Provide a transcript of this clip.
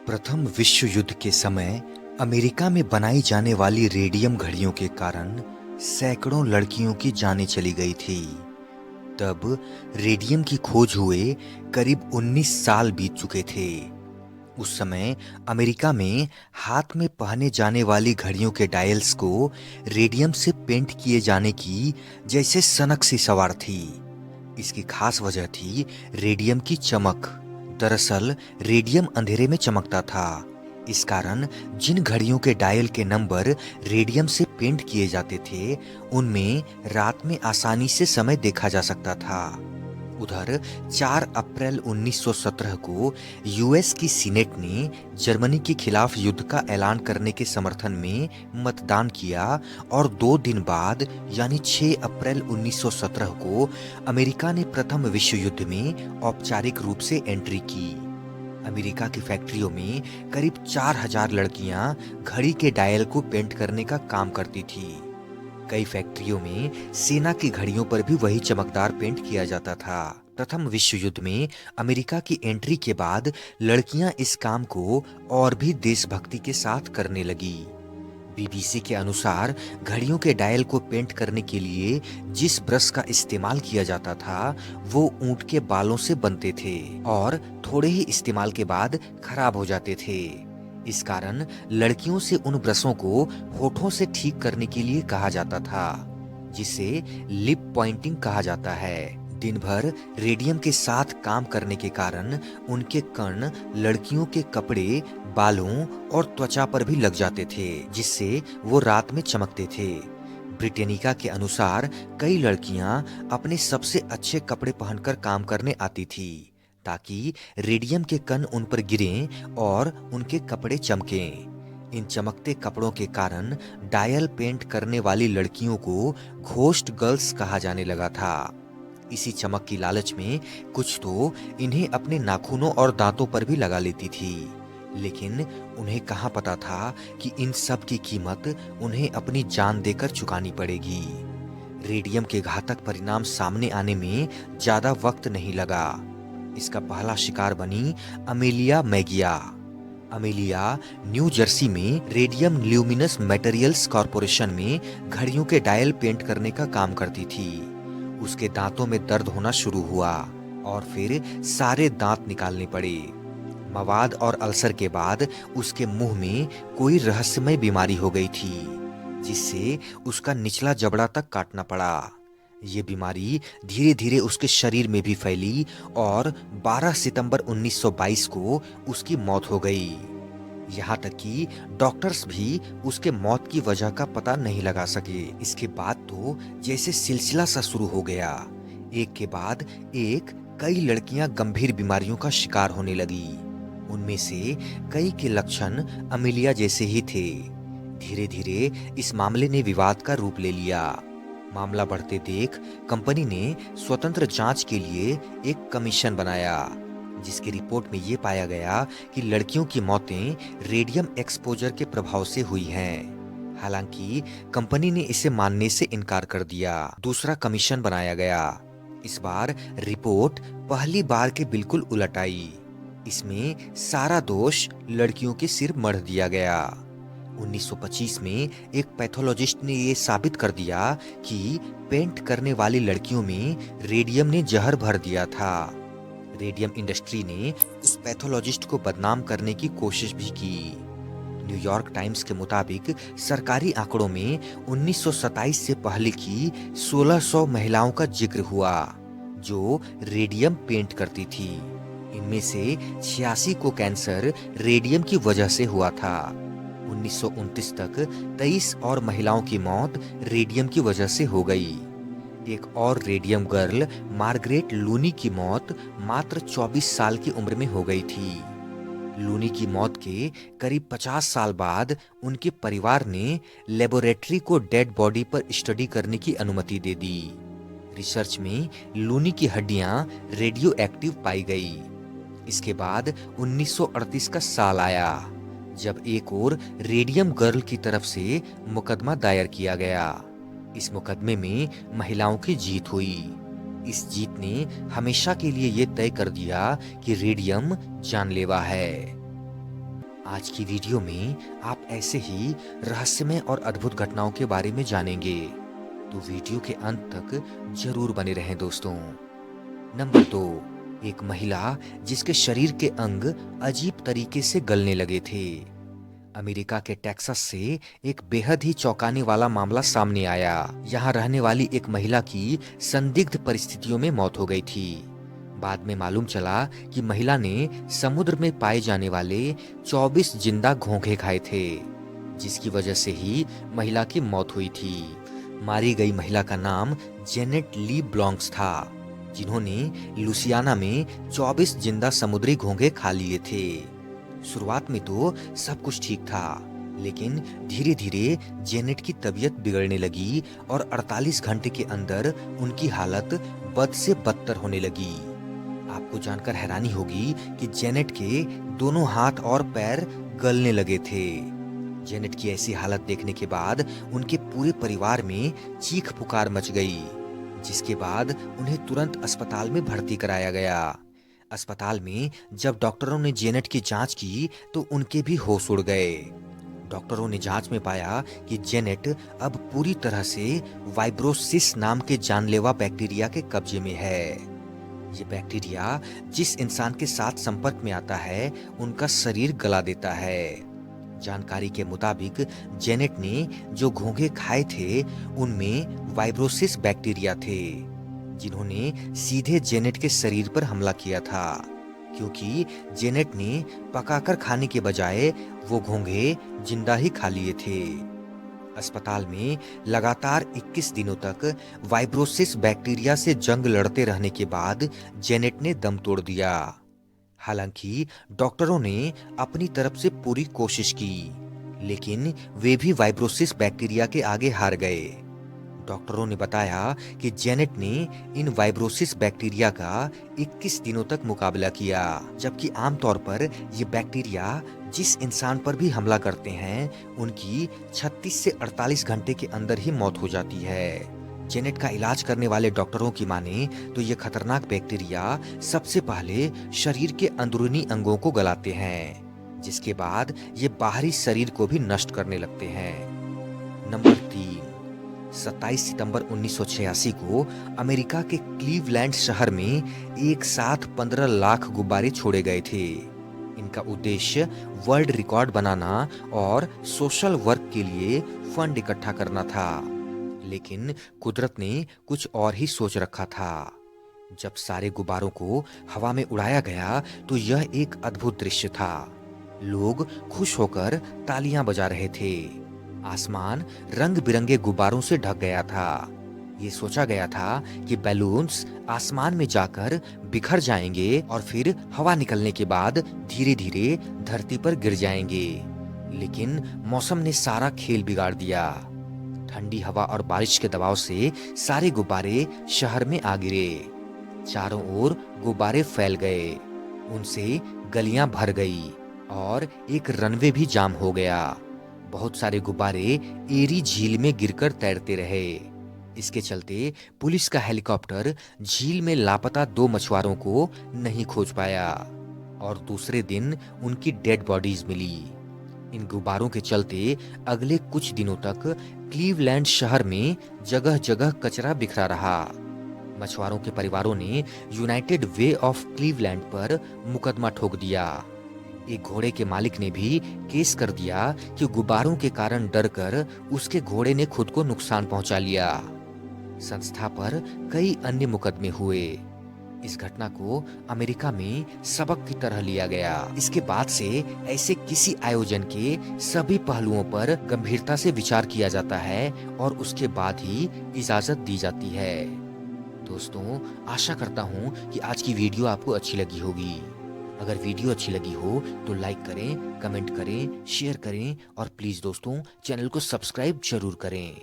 प्रथम विश्व युद्ध के समय अमेरिका में बनाई जाने वाली रेडियम घड़ियों के कारण सैकड़ों लड़कियों की जानें चली गई थी। तब रेडियम की खोज हुए करीब 19 साल बीत चुके थे। उस समय अमेरिका में हाथ में पहने जाने वाली घड़ियों के डायल्स को रेडियम से पेंट किए जाने की जैसे सनक सी सवार थी। इसकी खास वजह थी रेडियम की चमक। दरअसल रेडियम अंधेरे में चमकता था। इस कारण जिन घड़ियों के डायल के नंबर रेडियम से पेंट किए जाते थे, उनमें रात में आसानी से समय देखा जा सकता था। उधर 4 अप्रैल 1917 को यूएस की सीनेट ने जर्मनी के खिलाफ युद्ध का ऐलान करने के समर्थन में मतदान किया और 2 दिन बाद यानी 6 अप्रैल 1917 को अमेरिका ने प्रथम विश्व युद्ध में औपचारिक रूप से एंट्री की। अमेरिका की फैक्ट्रियों में करीब 4000 लड़कियां घड़ी के डायल को पेंट करने का काम करती थी। कई फैक्ट्रियों में सेना की घड़ियों पर भी वही चमकदार पेंट किया जाता था। प्रथम विश्व युद्ध में अमेरिका की एंट्री के बाद लड़कियां इस काम को और भी देशभक्ति के साथ करने लगी। बीबीसी के अनुसार घड़ियों के डायल को पेंट करने के लिए जिस ब्रश का इस्तेमाल किया जाता था, वो ऊंट के बालों से बनते थे और थोड़े ही इस्तेमाल के बाद खराब हो जाते थे। इस कारण लड़कियों से उन ब्रशों को होठों से ठीक करने के लिए कहा जाता था, जिसे लिप पॉइंटिंग कहा जाता है। दिन भर रेडियम के साथ काम करने के कारण उनके कण लड़कियों के कपड़े, बालों और त्वचा पर भी लग जाते थे, जिससे वो रात में चमकते थे। ब्रिटेनिका के अनुसार कई लड़कियां अपने सबसे अच्छे कपड़े पहनकर काम करने आती थी, ताकि रेडियम के कण उन पर गिरें और उनके कपड़े चमकें। इन चमकते कपड़ों के कारण डायल पेंट करने वाली लड़कियों को घोस्ट गर्ल्स कहा जाने लगा था। इसी चमक की लालच में कुछ तो इन्हें अपने नाखूनों और दांतों पर भी लगा लेती थी, लेकिन उन्हें कहाँ पता था कि इन सब की कीमत उन्हें अपनी जान देकर चुकानी पड़ेगी। रेडियम के घातक परिणाम सामने आने में ज्यादा वक्त नहीं लगा। इसका पहला शिकार बनी अमेलिया मैगिया। अमेलिया न्यू जर्सी में रेडियम ल्यूमिनस मटेरियल्स कॉरपोरेशन में घड़ियों के डायल पेंट करने का काम करती थी। उसके दांतों में दर्द होना शुरू हुआ और फिर सारे दांत निकालने पड़े। मवाद और अल्सर के बाद उसके मुंह में कोई रहस्यमय बीमारी हो गई थी, जिससे उसका निचला जबड़ा तक काटना पड़ा। ये बीमारी धीरे धीरे उसके शरीर में भी फैली और 12 सितंबर 1922 को उसकी मौत हो गई। यहाँ तक कि डॉक्टर्स भी उसके मौत की वजह का पता नहीं लगा सके। इसके बाद तो जैसे सिलसिला सा शुरू हो गया। एक के बाद एक कई लड़कियां गंभीर बीमारियों का शिकार होने लगी। उनमें से कई के लक्षण अमेलिया जैसे ही थे। धीरे धीरे इस मामले ने विवाद का रूप ले लिया। मामला बढ़ते देख कंपनी ने स्वतंत्र जांच के लिए एक कमीशन बनाया, जिसकी रिपोर्ट में ये पाया गया कि लड़कियों की मौतें रेडियम एक्सपोजर के प्रभाव से हुई हैं। हालांकि कंपनी ने इसे मानने से इनकार कर दिया। दूसरा कमीशन बनाया गया। इस बार रिपोर्ट पहली बार के बिल्कुल उलट आई। इसमें सारा दोष लड़कियों के सिर मढ़ दिया गया। 1925 में एक पैथोलॉजिस्ट ने ये साबित कर दिया कि पेंट करने वाली लड़कियों में रेडियम ने जहर भर दिया था। रेडियम इंडस्ट्री ने उस पैथोलॉजिस्ट को बदनाम करने की कोशिश भी की। न्यूयॉर्क टाइम्स के मुताबिक सरकारी आंकड़ों में 1927 से पहले की 1600 महिलाओं का जिक्र हुआ जो रेडियम पेंट करती थी। इनमें से 86 को कैंसर रेडियम की वजह से हुआ था। 1929 तक 23 और महिलाओं की मौत रेडियम की वजह से हो गई। एक और रेडियम गर्ल मार्गरेट लूनी की मौत मात्र 24 साल की उम्र में हो गई थी। लूनी की मौत के करीब 50 साल बाद उनके परिवार ने लेबोरेटरी को डेड बॉडी पर स्टडी करने की अनुमति दे दी। रिसर्च में लूनी की हड्डियां रेडियो एक्टिव पाई गई। इसके बाद 1938 का साल आया, जब एक और रेडियम गर्ल की तरफ से मुकदमा दायर किया गया। इस मुकदमे में महिलाओं की जीत हुई। इस जीत ने हमेशा के लिए ये तय कर दिया कि रेडियम जानलेवा है। आज की वीडियो में आप ऐसे ही रहस्यमय और अद्भुत घटनाओं के बारे में जानेंगे, तो वीडियो के अंत तक जरूर बने रहें दोस्तों। नंबर 2, एक महिला जिसके शरीर के अंग अजीब तरीके से गलने लगे थे। अमेरिका के टेक्सास से एक बेहद ही चौंकाने वाला मामला सामने आया। यहाँ रहने वाली एक महिला की संदिग्ध परिस्थितियों में मौत हो गई थी। बाद में मालूम चला कि महिला ने समुद्र में पाए जाने वाले 24 जिंदा घोंघे खाए थे, जिसकी वजह से ही महिला की मौत हुई थी। मारी गई महिला का नाम जेनेट ली ब्लॉन्क्स था, जिन्होंने लुसियाना में 24 जिंदा समुद्री घोंघे खा लिए थे। शुरुआत में तो सब कुछ ठीक था, लेकिन धीरे धीरे जेनेट की तबीयत बिगड़ने लगी और 48 घंटे के अंदर उनकी हालत बद से बदतर होने लगी। आपको जानकर हैरानी होगी कि जेनेट के दोनों हाथ और पैर गलने लगे थे। जेनेट की ऐसी हालत देखने के बाद उनके पूरे परिवार में चीख पुकार मच गई, जिसके बाद उन्हें तुरंत अस्पताल में भर्ती कराया गया। अस्पताल में जब डॉक्टरों ने जेनेट की जांच की तो उनके भी होश उड़ गए। डॉक्टरों ने जांच में पाया कि जेनेट अब पूरी तरह से वाइब्रोसिस नाम के जानलेवा बैक्टीरिया के कब्जे में है। ये बैक्टीरिया जिस इंसान के साथ संपर्क में आता है उनका शरीर गला देता है। जानकारी के मुताबिक जेनेट ने जो घोंघे खाए थे उनमें वाइब्रोसिस बैक्टीरिया थे, जिन्होंने सीधे जेनेट के शरीर पर हमला किया था, क्योंकि जेनेट ने पकाकर खाने के बजाय वो घोंघे जिंदा ही खा लिए थे। अस्पताल में लगातार 21 दिनों तक वाइब्रोसिस बैक्टीरिया से जंग लड़ते रहने के बाद जेनेट ने दम तोड़ दिया। हालांकि डॉक्टरों ने अपनी तरफ से पूरी कोशिश की, लेकिन वे भी वाइब्रोसिस बैक्टीरिया के आगे हार गए। डॉक्टरों ने बताया कि जेनेट ने इन वाइब्रोसिस बैक्टीरिया का 21 दिनों तक मुकाबला किया, जबकि आमतौर पर ये बैक्टीरिया जिस इंसान पर भी हमला करते हैं उनकी 36 से 48 घंटे के अंदर ही मौत हो जाती है। जेनेट का इलाज करने वाले डॉक्टरों की माने तो ये खतरनाक बैक्टीरिया सबसे पहले शरीर के अंदरूनी अंगों को गलाते हैं, जिसके बाद ये बाहरी शरीर को भी नष्ट करने लगते हैं। नंबर 3, 27 सितंबर 1986 को अमेरिका के क्लीवलैंड शहर में एक साथ 15 लाख गुब्बारे छोड़े गए थे। इनका उद्देश्य वर्ल्ड रिकॉर्ड बनाना और सोशल वर्क के लिए फंड इकट्ठा करना था, लेकिन कुदरत ने कुछ और ही सोच रखा था। जब सारे गुब्बारों को हवा में उड़ाया गया तो यह एक अद्भुत दृश्य था। लोग खुश होकर तालियां बजा रहे थे। आसमान रंग बिरंगे गुब्बारों से ढक गया था। ये सोचा गया था कि बैलून्स आसमान में जाकर बिखर जाएंगे और फिर हवा निकलने के बाद धीरे धीरे धरती पर गिर जाएंगे, लेकिन मौसम ने सारा खेल बिगाड़ दिया। ठंडी हवा और बारिश के दबाव से सारे गुब्बारे शहर में आ गिरे। चारों ओर गुब्बारे फैल गए, उनसे गलियां भर गई और एक रनवे भी जाम हो गया। बहुत सारे गुब्बारे एरी झील में गिरकर तैरते रहे। इसके चलते पुलिस का हेलीकॉप्टर झील में लापता 2 मछुआरों को नहीं खोज पाया और दूसरे दिन उनकी डेड बॉडीज मिली। इन गुब्बारों के चलते अगले कुछ दिनों तक क्लीवलैंड शहर में जगह जगह कचरा बिखरा रहा। मछुआरों के परिवारों ने यूनाइटेड वे ऑफ क्लीवलैंड पर मुकदमा ठोक दिया। एक घोड़े के मालिक ने भी केस कर दिया कि गुब्बारों के कारण डरकर उसके घोड़े ने खुद को नुकसान पहुंचा लिया। संस्था पर कई अन्य मुकदमे हुए। इस घटना को अमेरिका में सबक की तरह लिया गया। इसके बाद से ऐसे किसी आयोजन के सभी पहलुओं पर गंभीरता से विचार किया जाता है और उसके बाद ही इजाजत दी जाती है। दोस्तों, आशा करता हूँ कि आज की वीडियो आपको अच्छी लगी होगी। अगर वीडियो अच्छी लगी हो तो लाइक करें, कमेंट करें, शेयर करें और प्लीज दोस्तों चैनल को सब्सक्राइब जरूर करें।